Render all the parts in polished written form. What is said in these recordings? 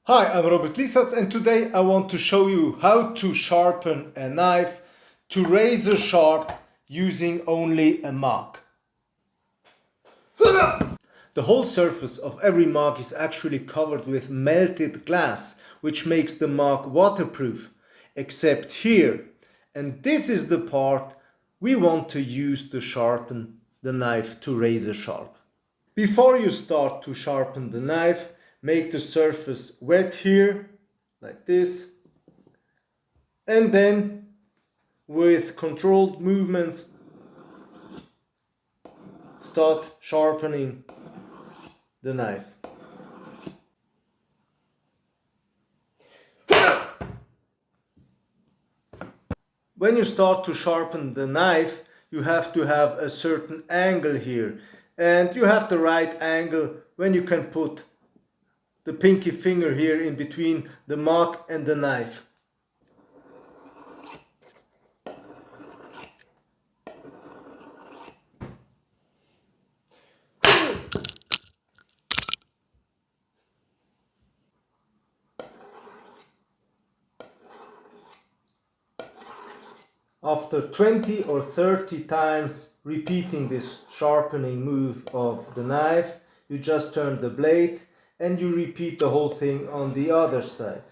Hi, I'm Robert Lisac, and today I want to show you how to sharpen a knife to razor sharp using only a mark. The whole surface of every mark is actually covered with melted glass, which makes the mark waterproof, except here. And this is the part we want to use to sharpen the knife to razor sharp. Before you start to sharpen the knife, make the surface wet here, like this, and then with controlled movements start sharpening the knife. When you start to sharpen the knife, you have to have a certain angle here, and you have the right angle when you can put the pinky finger here in between the mark and the knife. After 20 or 30 times repeating this sharpening move of the knife, you just turn the blade and you repeat the whole thing on the other side.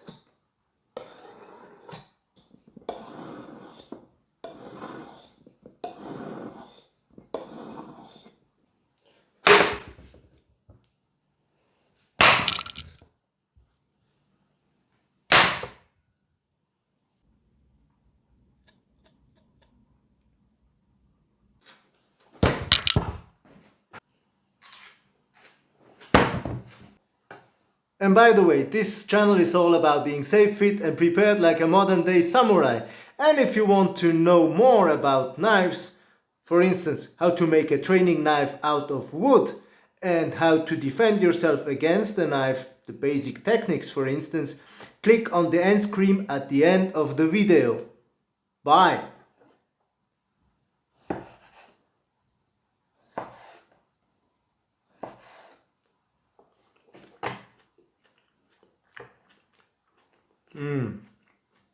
And by the way, this channel is all about being safe, fit and prepared like a modern day samurai. And if you want to know more about knives, for instance, how to make a training knife out of wood and how to defend yourself against the knife, the basic techniques for instance, click on the end screen at the end of the video. Bye!